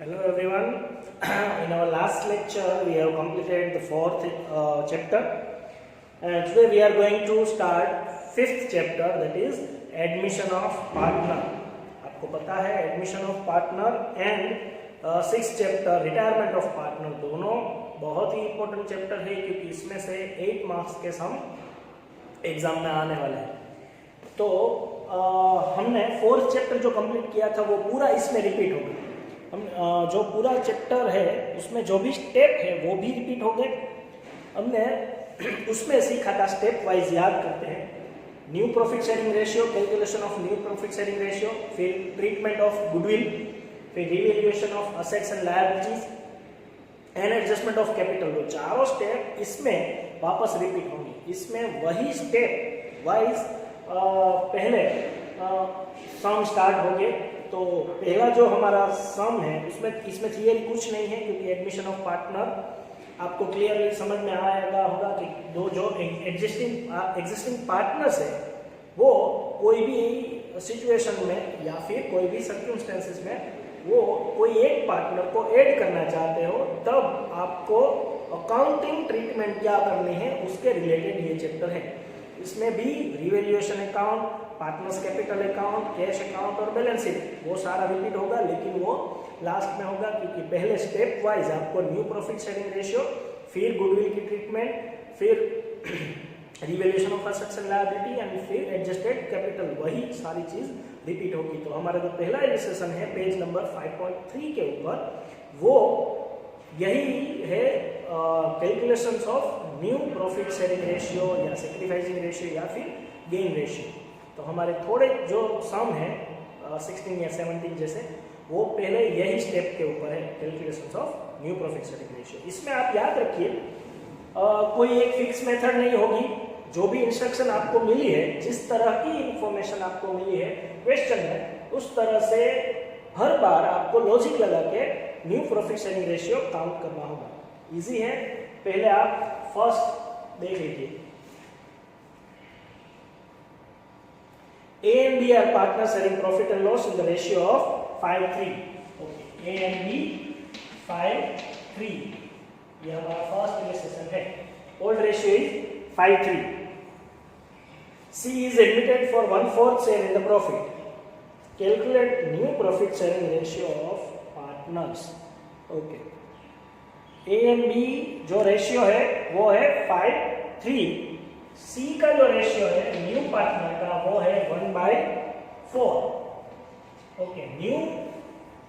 Hello everyone. In our last lecture, we have completed the fourth chapter, and today we are going to start fifth chapter, that is admission of partner. आपको पता है admission of partner and sixth chapter retirement of partner दोनों बहुत ही important chapter है क्योंकि इसमें से 8 marks के सम एग्जाम में आने वाले हैं। तो हमने फोर्थ चैप्टर जो कंप्लीट किया था वो पूरा इसमें रिपीट हो गया। हम जो पूरा चैप्टर है उसमें जो भी स्टेप है वो भी रिपीट हो गए। हमने उसमें सीखा था, स्टेप वाइज याद करते हैं। New profit sharing ratio, calculation of new profit sharing ratio, फिर ट्रीटमेंट ऑफ गुडविल, फिर revaluation of assets and liabilities and adjustment of capital. वो चारों स्टेप इसमें वापस रिपीट होंगे। इसमें वही स्टेप वाइज पहले सम स्टार्ट हो गए। तो पहला जो हमारा सम है उसमें इसमें थियरी कुछ नहीं है क्योंकि एडमिशन ऑफ पार्टनर आपको क्लियरली समझ में आएगा होगा कि दो जो एग्जिस्टिंग पार्टनर्स है वो कोई भी सिचुएशन में या फिर कोई भी सर्कमस्टेंसेस में वो कोई एक पार्टनर को ऐड करना चाहते हो तब आपको अकाउंटिंग ट्रीटमेंट क्या करनी है उसके रिलेटेड ये चैप्टर है। इसमें भी revaluation account, partners capital account, cash account और बैलेंस शीट वो सारा रिपीट होगा, लेकिन वो लास्ट में होगा क्योंकि पहले स्टेप वाइज आपको न्यू प्रॉफिट शेयरिंग रेशियो, फिर गुडविल की ट्रीटमेंट, फिर revaluation of assets and liability and फिर एडजस्टेड कैपिटल, वही सारी चीज रिपीट होगी। तो हमारा जो पहला इलस्ट्रेशन है पेज नंबर 5.3 के ऊपर वो यही है, calculations of new profit sharing ratio या सैक्रिफाइसिंग रेशियो या फिर गेन रेशियो। तो हमारे थोड़े जो सम है 16 या 17 जैसे वो पहले यही स्टेप के ऊपर है, calculations of new profit sharing ratio. इसमें आप याद रखिए कोई एक फिक्स मेथड नहीं होगी। जो भी इंस्ट्रक्शन आपको मिली है, जिस तरह की इंफॉर्मेशन आपको मिली है क्वेश्चन में, उस तरह से हर बार आपको लॉजिक लगा के new profit sharing ratio count करना होगा। इजी है। पहले आप फर्स्ट देख लीजिए। A and B are partners sharing profit and loss in the ratio of 5:3. Okay, A and B 5:3. ये हमारा फर्स्ट इलस्ट्रेशन है। Old ratio is 5:3. C is admitted for 1/4 share in the profit. Calculate new profit sharing ratio of partners. Okay. A and B जो ratio है वो है 5:3। C का जो ratio है न्यू पार्टनर का वो है 1/4। ओके, न्यू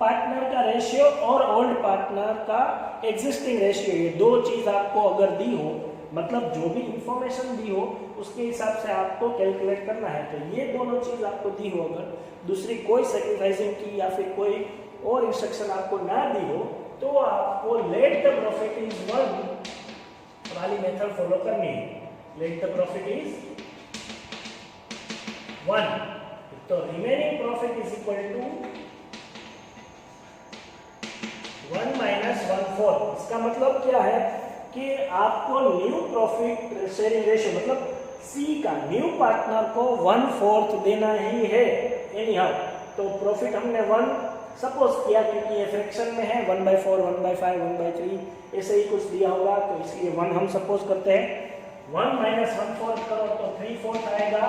पार्टनर का रेशियो और ओल्ड पार्टनर का एग्जिस्टिंग रेशियो, ये दो चीज आपको अगर दी हो, मतलब जो भी इंफॉर्मेशन दी हो उसके हिसाब से आपको कैलकुलेट करना है। तो ये दोनों चीज आपको दी हो, अगर दूसरी कोई सैक्रिफाइसिंग की या फिर कोई और इंस्ट्रक्शन आपको ना दी हो तो आपको लेट द प्रॉफिट इज 1 वाली मेथड फॉलो करनी है। लेट द प्रॉफिट इज 1, तो remaining profit is equal to 1 minus 1/4। इसका मतलब क्या है कि आपको न्यू प्रॉफिट शेयरिंग रेशियो मतलब सी का न्यू पार्टनर को 1/4 देना ही है एनी हाउ। तो प्रॉफिट हमने 1 सपोज किया क्योंकि ये फ्रैक्शन में है, 1/4, 1/5, 1/3 ऐसे ही कुछ दिया होगा, तो इसलिए 1 हम सपोज करते हैं। 1 माइनस 1/4 करो तो 3/4 आएगा।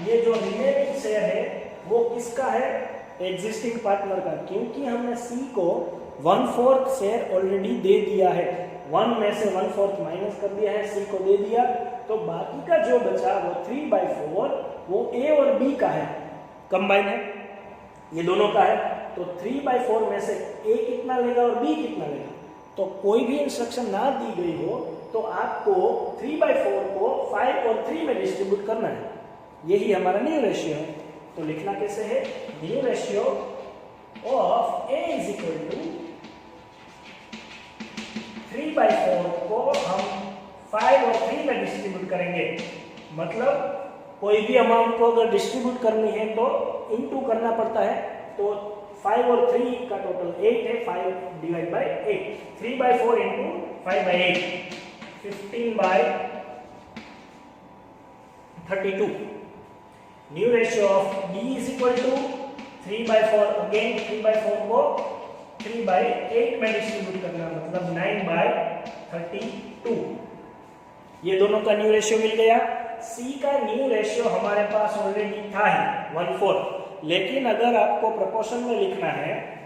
ये जो रिमेनिंग शेयर है वो किसका है? एग्जिस्टिंग पार्टनर का, क्योंकि हमने सी को 1/4 शेयर ऑलरेडी दे दिया है। 1 में से 1/4 माइनस कर दिया है, सी को दे दिया, तो बाकी का जो बचा वो 3/4 वो ए और बी का है, कंबाइन है, ये दोनों का है। तो 3/4 में से ए कितना लेगा और बी कितना लेगा। तो कोई भी इंस्ट्रक्शन ना दी गई हो तो आपको 3/4 को 5 और 3 में डिस्ट्रीब्यूट करना है। यही हमारा न्यू रेशियो है। तो लिखना कैसे है? New ratio of A is equal to 3/4 को हम 5 और 3 में डिस्ट्रीब्यूट करेंगे। मतलब कोई भी अमाउंट को अगर डिस्ट्रीब्यूट करनी है तो इनटू करना पड़ता है। तो 5 और 3 का टोटल 8 है, 5 divide by 8, 3/4 into 5/8, 15/32। New ratio of B is equal to 3/4, again 3/4 को 3/8 में डिस्ट्रीब्यूट करना, मतलब 9/32। ये दोनों का न्यू रेशियो मिल गया। सी का न्यू रेशियो हमारे पास ऑलरेडी था ही 1/4, लेकिन अगर आपको प्रोपोर्शन में लिखना है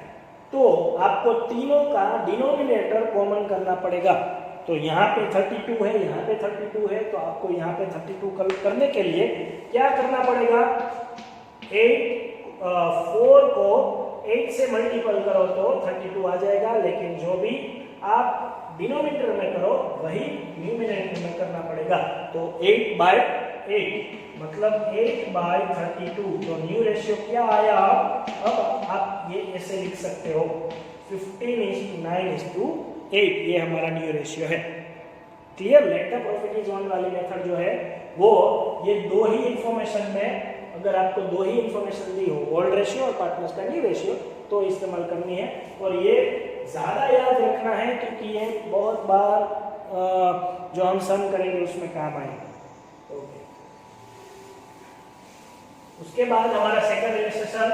तो आपको तीनों का डिनोमिनेटर कॉमन करना पड़ेगा। तो यहाँ पे 32 है, यहाँ पे 32 है, तो आपको यहाँ पे 32 करने के लिए क्या करना पड़ेगा, 4 को 8 से मल्टीपल करो तो 32 आ जाएगा, लेकिन जो भी आप डिनोमिनेटर में करो वही न्यूमिनेटर में करना पड़ेगा। तो 8/8 मतलब 8/32। तो न्यू रेशियो क्या आया, अब आप ये ऐसे लिख सकते हो 15:9:8, ये हमारा न्यू रेशियो है। Clear. Late the profit is one वाली मेथड जो है वो ये दो ही इंफॉर्मेशन में, अगर आपको दो ही इंफॉर्मेशन दी हो, ओल्ड रेशियो और पार्टनर्स का न्यू रेशियो, तो इस्तेमाल करनी है। और ये ज़्यादा याद रखना है क्योंकि ये बहुत बार जो हम सम करेंगे उसमें काम आएगा। ओके, उसके बाद हमारा सेकंड रिलेशनशिप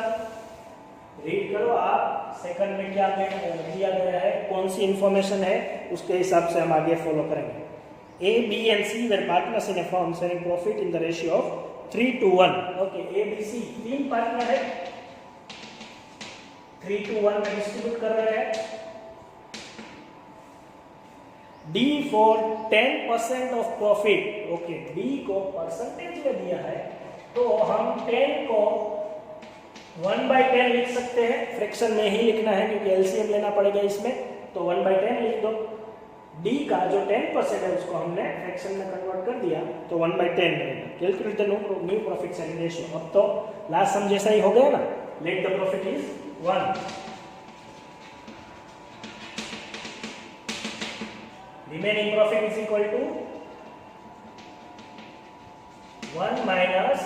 रीड करो आप। सेकंड में क्या दिया गया है, कौन सी इंफॉर्मेशन है, उसके हिसाब से हम आगे फॉलो करेंगे। A, B and C were partners in a firm sharing profit in the ratio of 3:1। Okay, A, B, C तीन पार्टनर है, 3:1 में डिस्ट्रीब्यूट कर रहे हैं। D for 10% of profit। Okay, D को परसेंटेज में दिया है तो हम 10 को 1/10 लिख सकते हैं। फ्रैक्शन में ही लिखना है क्योंकि एलसीएम लेना पड़ेगा इसमें, तो 1/10 लिख दो। D का जो 10% है उसको हमने फ्रैक्शन में कन्वर्ट कर दिया तो 1/10 रहेगा। Calculate the new profit sharing ratio. अब तो लास्ट सम जैसा ही हो गया ना, let the profit is 1। Remaining profit is equal to 1 minus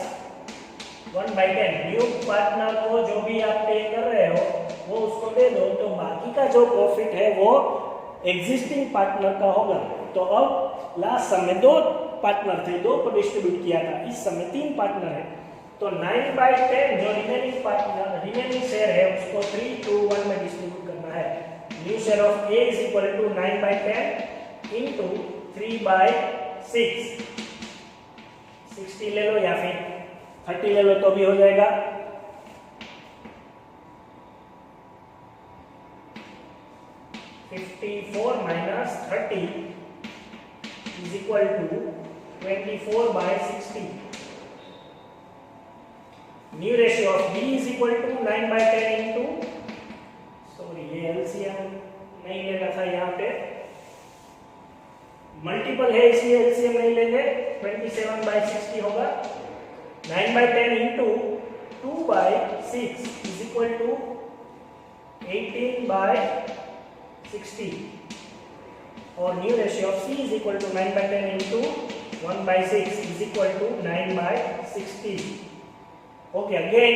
1/10। New partner को जो भी आप पे कर रहे हो वो उसको दे दो, तो बाकी का जो प्रॉफिट है वो एग्जिस्टिंग पार्टनर का होगा। तो अब लास्ट सम में 2 पार्टनर थे, 2 को डिस्ट्रीब्यूट किया था, इस समय 3 पार्टनर है, तो 9/10 जो रिमेनिंग शेयर है उसको 3:1 में डिस्ट्रीब्यूट करना है। New share of A is equal to 9/10 into 3/6। 60 ले लो या फिर 30 ले लो तो भी हो जाएगा। 54 minus 30 is equal to 24/60। New ratio of B is equal to 9/10 into, sorry ये एलसीएम नहीं लेना था, यहाँ पे मल्टीपल है इसलिए एलसीएम नहीं लेंगे, 27/60 होगा। 9/10 into 2/6 is equal to 18/60 और new ratio of C is equal to 9/10 into 1/6 is equal to 9/60। Okay, again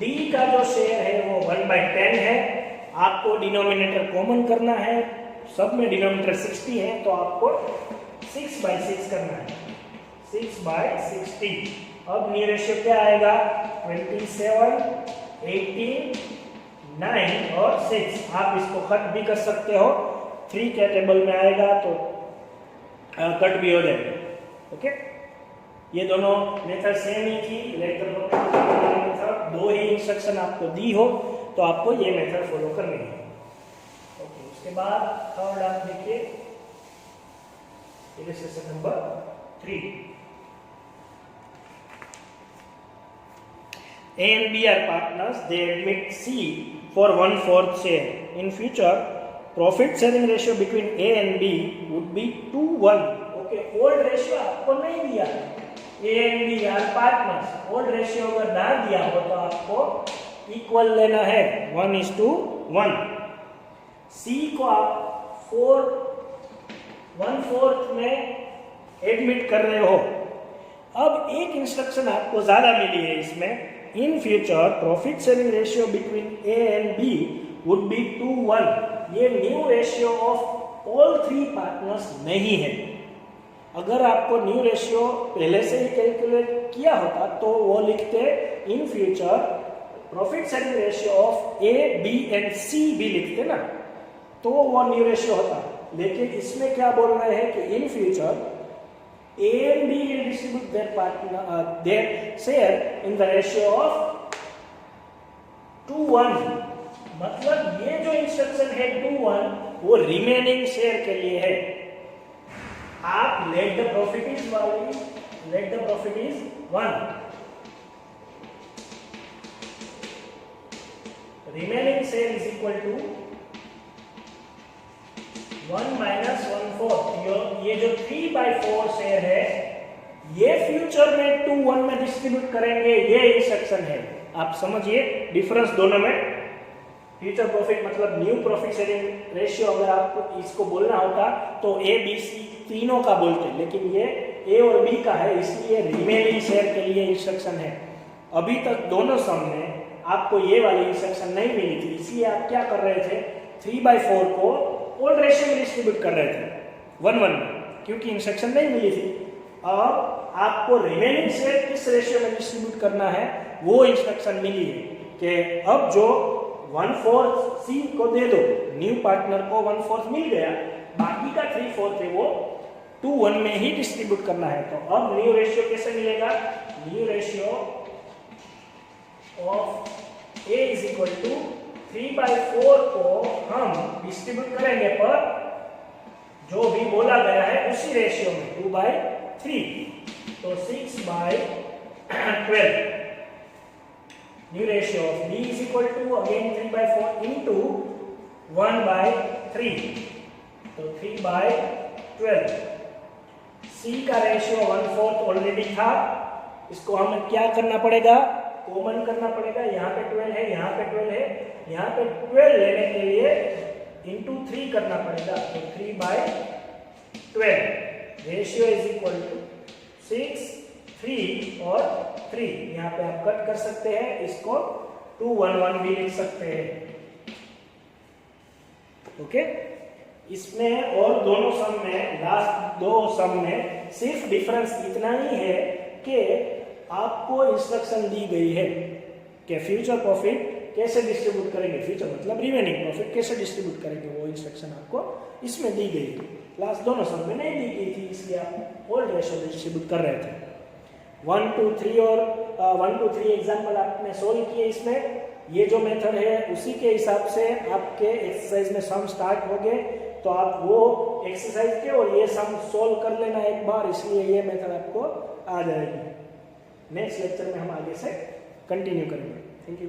D का जो शेयर है वो 1/10 है। आपको डिनोमिनेटर कॉमन करना है, सब में डिनोमिनेटर 60 है तो आपको 6/6 करना है, 6/60। अब न्यू रेशियो क्या आएगा, 27, 18, 9 और 6। आप इसको कट भी कर सकते हो, 3 के टेबल में आएगा तो कट भी हो जाएगा। ओके, ये दोनों मेथड सेम ही थी। लेटर मेथड 2 ही इंस्ट्रक्शन आपको दी हो तो आपको ये मेथड फॉलो करनी है। ओके, उसके बाद थर्ड आप देखिए, illustration number 3। A and B are partners. They admit C for 1/4 share. In future, profit sharing ratio between A and B would be 2:1. Okay, old ratio आपको नहीं दिया, A and B are partners। old ratio अगर ना दिया हो तो आपको equal लेना है, 1:1। C को आप 1/4 में एडमिट कर रहे हो। अब एक इंस्ट्रक्शन आपको ज्यादा मिली है इसमें, in future profit sharing ratio between A and B would be 2:1। ये new ratio of all 3 partners नहीं है। अगर आपको न्यू रेशियो पहले से ही कैलकुलेट किया होता तो वो लिखते in future profit sharing ratio of A, B and C भी लिखते ना तो वो न्यू रेशियो होता, लेकिन इसमें क्या बोल रहे हैं कि in future A and B will distribute their share in the ratio of 2:1. मतलब ये जो इंस्ट्रक्शन है 2:1 वो रिमेनिंग शेयर के लिए है। आप let the profit is 1, remaining share is equal to 1 minus 1/4। ये जो 3/4 शेयर है ये फ्यूचर में 2:1 में डिस्ट्रीब्यूट करेंगे, ये इंस्ट्रक्शन है। आप समझिए डिफरेंस दोनों में। फ्यूचर प्रॉफिट मतलब न्यू प्रॉफिट शेयरिंग रेशियो अगर आपको इसको बोलना होता तो ए बी सी तीनों का बोलते, लेकिन ये ए और बी का है इसलिए रिमेनिंग शेयर के लिए इंस्ट्रक्शन है। अभी तक दोनों सम में आपको ये वाली इंस्ट्रक्शन नहीं मिली थी, इसलिए आप क्या कर रहे थे 3/4 को ओल्ड रेशियो में डिस्ट्रीब्यूट कर रहे थे 1:1 में, क्योंकि इंस्ट्रक्शन नहीं मिली थी। अब आपको रिमेनिंग शेयर किस रेशियो में डिस्ट्रीब्यूट करना है वो इंस्ट्रक्शन मिली है कि अब जो 1/4 सी को दे दो, न्यू पार्टनर को 1/4 मिल गया, बाकी का 3/4 है वो 2:1 में ही डिस्ट्रीब्यूट करना है। तो अब न्यू रेशियो कैसे मिलेगा? New ratio of A is equal to 3/4 को हम डिस्ट्रीब्यूट करेंगे पर जो भी बोला गया है उसी रेशियो में 2/3, तो 6/12। New ratio of B is equal to again 3/4 into 1/3, तो 3/12। सी का रेशियो 1/4 ऑलरेडी था, इसको हमें क्या करना पड़ेगा? कॉमन करना पड़ेगा। यहाँ पे 12 है, यहाँ पे 12 है, यहाँ पे 12 लेने के लिए इंटू 3 करना पड़ेगा, तो 3/12। रेशियो इज इक्वल टू 6, 3 और 3। यहाँ पे आप कट कर सकते हैं, इसको 2:1 भी लिख सकते हैं। ओके, इसमें और दोनों सम में, लास्ट दो सम में सिर्फ डिफरेंस इतना ही है कि आपको इंस्ट्रक्शन दी गई है कि फ्यूचर प्रॉफिट कैसे डिस्ट्रीब्यूट करेंगे, फ्यूचर मतलब रिमेनिंग प्रॉफिट कैसे डिस्ट्रीब्यूट करेंगे, वो इंस्ट्रक्शन आपको इसमें दी गई है। लास्ट दोनों सम में नहीं दी गई थी, इसलिए आप ओल्ड रेशियो डिस्ट्रीब्यूट कर रहे थे। 1 2 3 और 1 2 3 एग्जाम्पल आपने सोल्व किए। इसमें ये जो मेथड है उसी के हिसाब से आपके एक्सरसाइज में सम स्टार्ट हो गए, तो आप वो एक्सरसाइज के और ये सम सोल्व कर लेना एक बार, इसलिए ये मेथड आपको आ जाएगी। नेक्स्ट लेक्चर में हम आगे से कंटिन्यू करेंगे। Thank you.